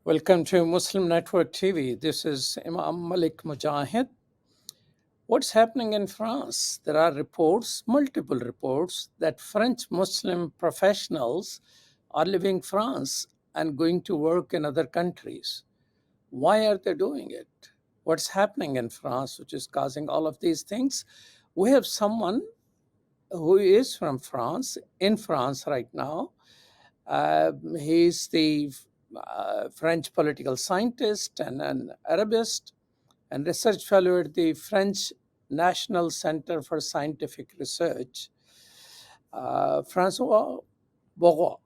Welcome to Muslim Network TV. This is Imam Malik Mujahid. What's happening in France? There are reports, multiple reports, that French Muslim professionals are leaving France and going to work in other countries. Why are they doing it? What's happening in France, which is causing all of these things? We have someone who is from France, in France right now. He's the French political scientist and an arabist and research fellow at the French National Center for Scientific Research. Francois Burgat,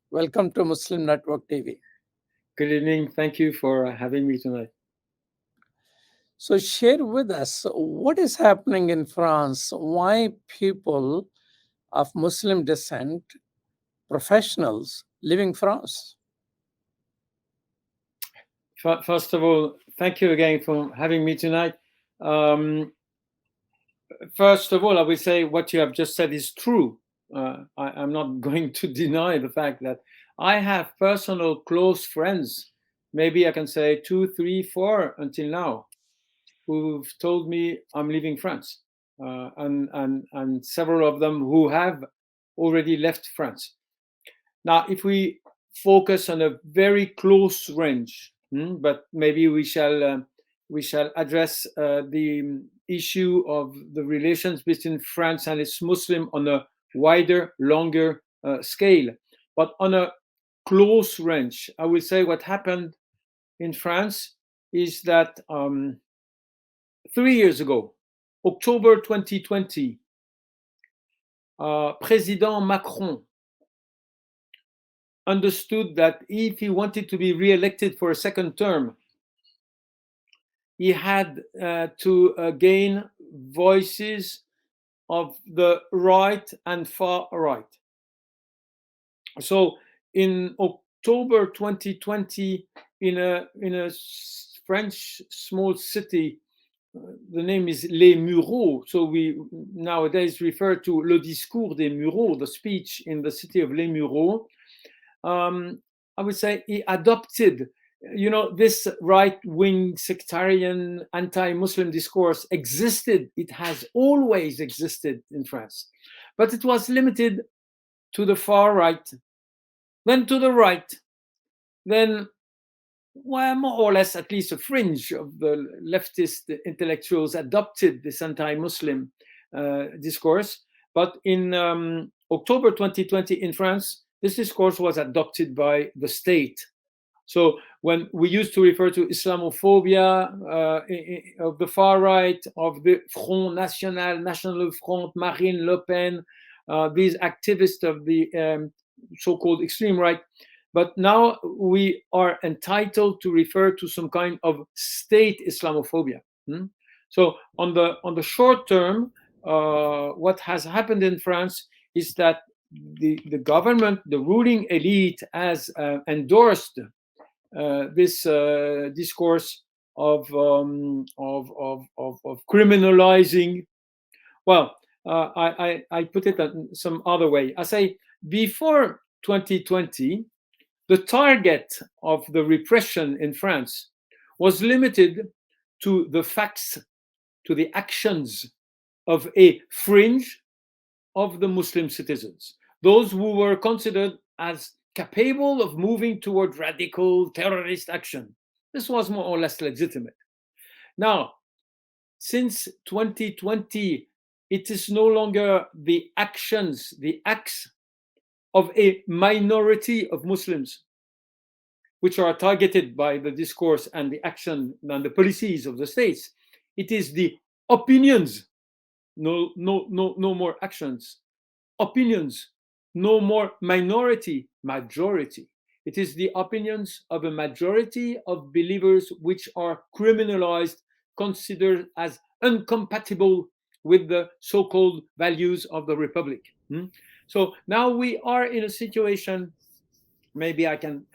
welcome to Muslim Network TV. Good evening. Thank you for having me tonight. So share with us what is happening in France, why people of Muslim descent, professionals, leaving France. First of all, thank you again for having me tonight. First of all, I would say what you have just said is true. I'm not going to deny the fact that I have personal close friends, maybe I can say 2, 3, 4 until now, who've told me I'm leaving France, and several of them who have already left France. Now, if we focus on a very close range, but maybe we shall address the issue of the relations between France and its Muslim on a wider, longer scale. But on a close range, I will say what happened in France is that 3 years ago, October 2020, President Macron understood that if he wanted to be re-elected for a second term, he had to gain voices of the right and far right. So in October 2020, in a French small city, the name is Les Mureaux. So we nowadays refer to Le Discours des Mureaux, the speech in the city of Les Mureaux. I would say he adopted, this right-wing sectarian anti-Muslim discourse existed. It has always existed in France, but it was limited to the far right, then to the right, then, well, more or less at least a fringe of the leftist intellectuals adopted this anti-Muslim discourse. But in October 2020 in France, this discourse was adopted by the state. So when we used to refer to Islamophobia of the far right, of the Front National, National Front, Marine Le Pen, these activists of the so-called extreme right, but now we are entitled to refer to some kind of state Islamophobia. So on the short term, what has happened in France is that the government, the ruling elite, has endorsed this discourse of criminalizing. Well, I put it some other way. I say before 2020, the target of the repression in France was limited to the facts, to the actions of a fringe of the Muslim citizens, those who were considered as capable of moving toward radical terrorist action. This was more or less legitimate. Now, since 2020, it is no longer the actions, the acts of a minority of Muslims which are targeted by the discourse and the action and the policies of the states. It is the opinions, no more actions. Opinions, no more minority, majority. It is the opinions of a majority of believers which are criminalized, considered as incompatible with the so-called values of the Republic. So now we are in a situation. Maybe I can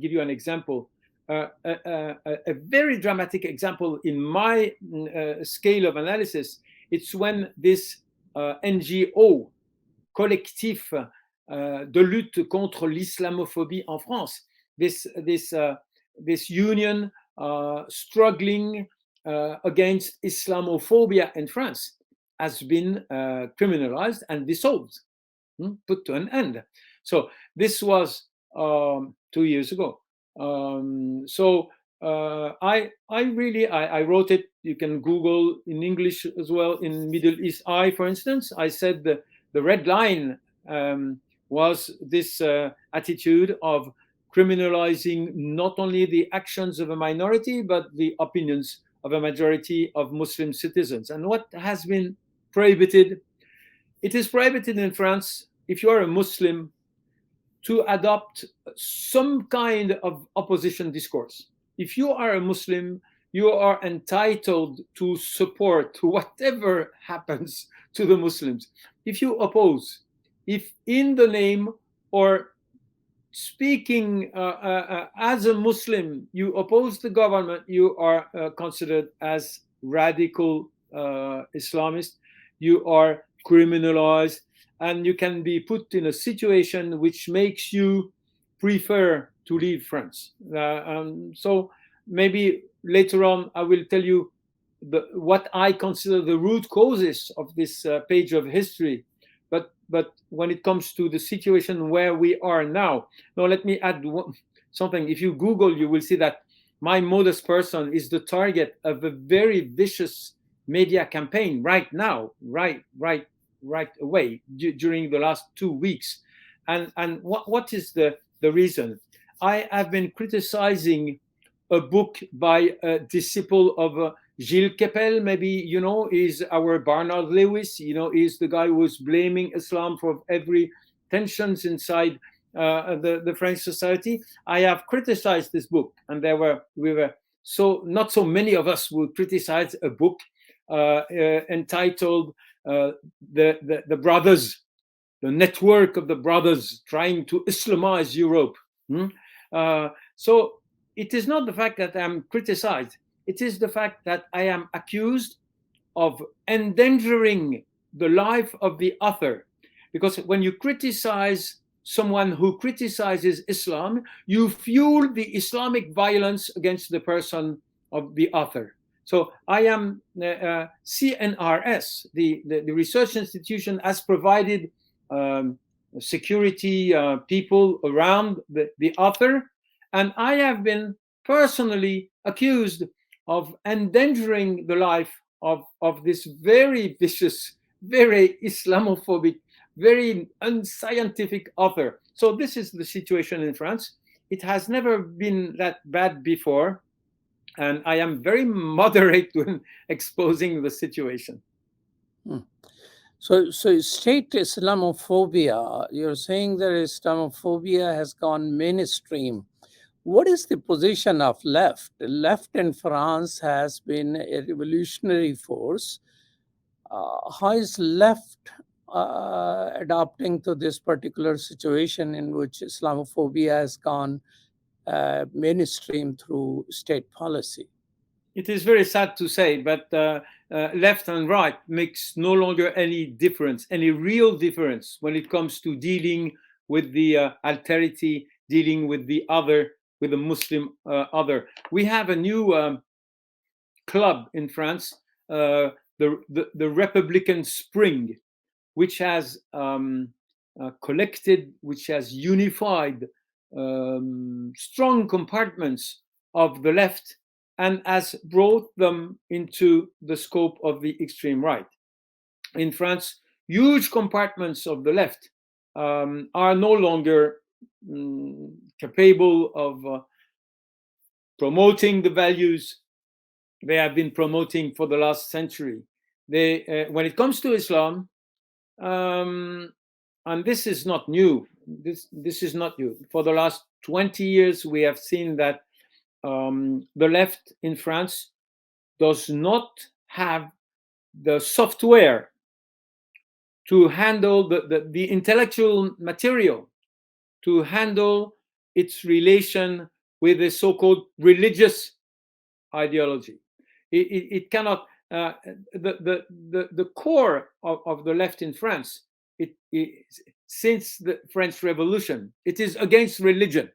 give you an example, a very dramatic example in my scale of analysis. It's when this NGO, Collectif de lutte contre l'islamophobie en France, this this union struggling against Islamophobia in France has been criminalized and dissolved, put to an end. So this was 2 years ago. I wrote it. You can Google in English as well. In Middle East Eye, for instance, I said the red line was this attitude of criminalizing not only the actions of a minority but the opinions of a majority of Muslim citizens. And what has been prohibited? It is prohibited in France, if you are a Muslim, to adopt some kind of opposition discourse. If you are a Muslim, you are entitled to support whatever happens to the Muslims. If you oppose, if in the name or speaking as a Muslim, you oppose the government, you are considered as radical Islamist, you are criminalized, and you can be put in a situation which makes you prefer to leave France. So maybe later on I will tell you what I consider the root causes of this page of history. But when it comes to the situation where we are now, let me add something. If you Google, you will see that my modest person is the target of a very vicious media campaign right now, right away during the last 2 weeks. And what is the reason? I have been criticizing a book by a disciple of Gilles Kepel, maybe is our Barnard Lewis. Is the guy who was blaming Islam for every tensions inside the French society. I have criticized this book, and we were not so many of us would criticize a book entitled the brothers, the network of the brothers trying to Islamize Europe. So it is not the fact that I'm criticized. It is the fact that I am accused of endangering the life of the author. Because when you criticize someone who criticizes Islam, you fuel the Islamic violence against the person of the author. So I am CNRS, the research institution, has provided security people around the author, and I have been personally accused of endangering the life of this very vicious, very Islamophobic, very unscientific author. So this is the situation in France. It has never been that bad before, and I am very moderate when exposing the situation. So state Islamophobia, you're saying that Islamophobia has gone mainstream. What is the position of left? Left in France has been a revolutionary force. How is left adapting to this particular situation in which Islamophobia has gone mainstream through state policy? It is very sad to say, but left and right makes no longer any difference, any real difference when it comes to dealing with the alterity, dealing with the other, with the Muslim other. We have a new club in France, the Republican Spring, which has collected, which has unified strong compartments of the left and has brought them into the scope of the extreme right. In France, huge compartments of the left are no longer capable of promoting the values they have been promoting for the last century. When it comes to Islam, and this is not new. This is not new. For the last 20 years, we have seen that the left in France does not have the software to handle the intellectual material, to handle its relation with the so-called religious ideology. It cannot. The core of the left in France, since the French Revolution, it is against religion.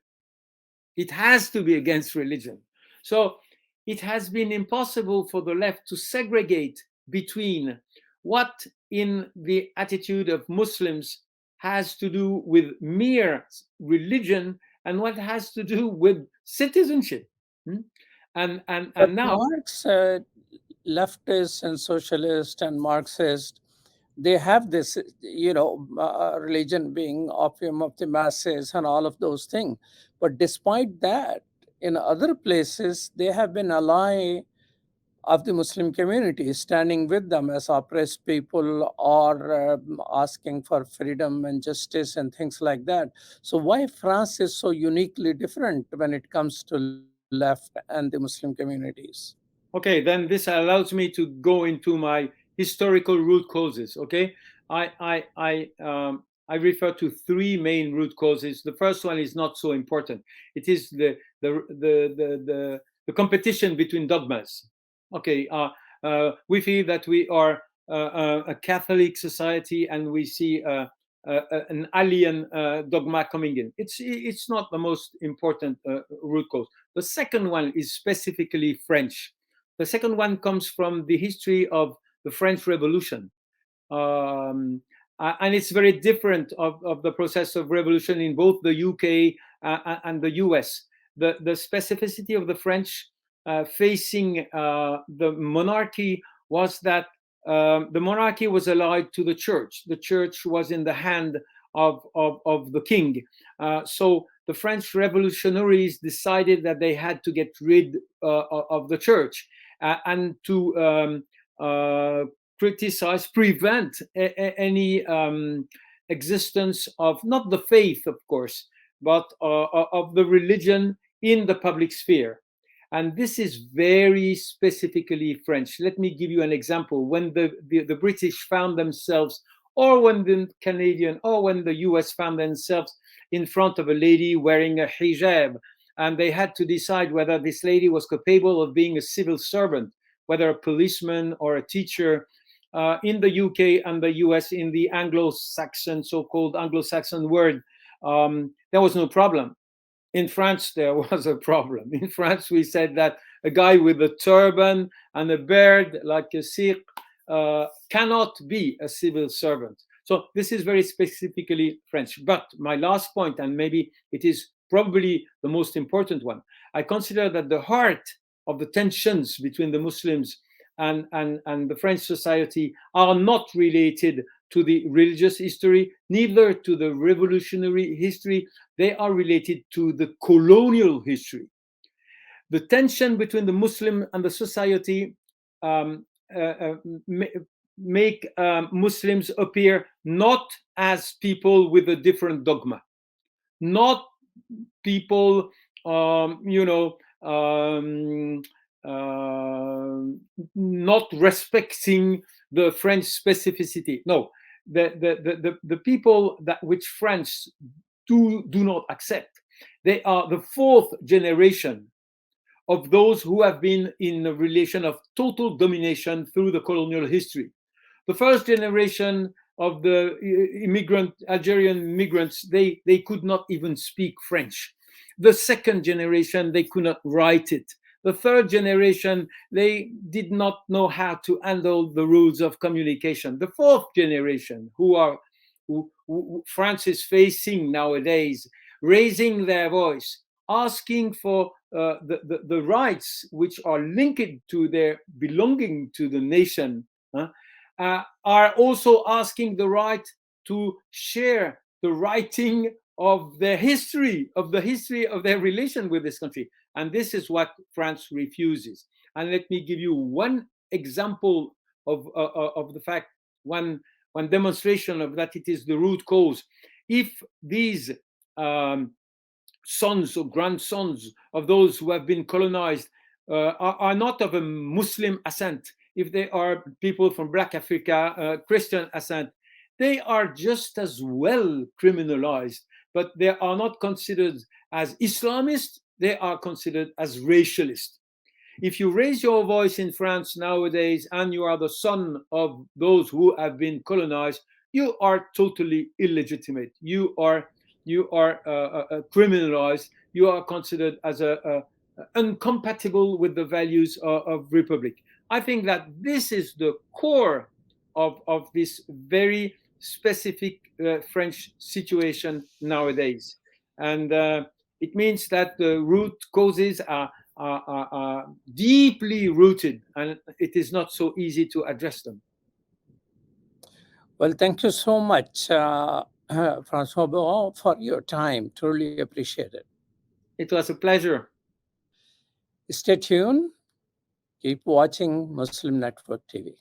It has to be against religion. So it has been impossible for the left to segregate between what in the attitude of Muslims has to do with mere religion and what has to do with citizenship. Hmm? But And now, Marx, leftist and socialist and Marxist, they have this, religion being opium of the masses and all of those things. But despite that, in other places, they have been ally of the Muslim community, standing with them as oppressed people or asking for freedom and justice and things like that. So, why France is so uniquely different when it comes to left and the Muslim communities? okay, then this allows me to go into my historical root causes. Okay, I refer to three main root causes. The first one is not so important. It is the competition between dogmas. Okay, we feel that we are a Catholic society, and we see an alien dogma coming in. It's not the most important root cause. The second one is specifically French. The second one comes from the history of the French Revolution. And it's very different of the process of revolution in both the UK and the US. The specificity of the French facing the monarchy was that the monarchy was allied to the church. The church was in the hand of the king. So the French revolutionaries decided that they had to get rid of the church and to criticize, prevent any existence of not the faith, of course, but of the religion in the public sphere. And this is very specifically French. Let me give you an example. When the British found themselves, or when the Canadian, or when the US found themselves in front of a lady wearing a hijab, and they had to decide whether this lady was capable of being a civil servant, whether a policeman or a teacher, in the UK and the US, in the Anglo-Saxon, so-called Anglo-Saxon world, there was no problem. In France, there was a problem. In France, we said that a guy with a turban and a beard, like a Sikh, cannot be a civil servant. So this is very specifically French. But my last point, and maybe it is probably the most important one, I consider that the heart of the tensions between the Muslims and the French society are not related to the religious history, neither to the revolutionary history. They are related to the colonial history. The tension between the Muslim and the society make Muslims appear not as people with a different dogma, not people, not respecting the French specificity. No, the people that which France do not accept, they are the fourth generation of those who have been in a relation of total domination through the colonial history. The first generation of the Algerian migrants, they could not even speak French. The second generation, they could not write it. The third generation, they did not know how to handle the rules of communication. The fourth generation, who France is facing nowadays, raising their voice, asking for the rights which are linked to their belonging to the nation, are also asking the right to share the writing of their history, of the history of their relation with this country. And this is what France refuses. And let me give you one example of the fact, one demonstration of that it is the root cause. If these sons or grandsons of those who have been colonized are not of a Muslim ascent, if they are people from Black Africa, Christian ascent, they are just as well criminalized, but they are not considered as Islamist, they are considered as racialist. If you raise your voice in France nowadays and you are the son of those who have been colonized, you are totally illegitimate. You are criminalized. you are considered as incompatible with the values of republic. I think that this is the core of this very specific French situation nowadays. And it means that the root causes are deeply rooted, and it is not so easy to address them. Well, thank you so much, Francois Burgat, for your time. Truly appreciate it. It was a pleasure. Stay tuned. Keep watching Muslim Network TV.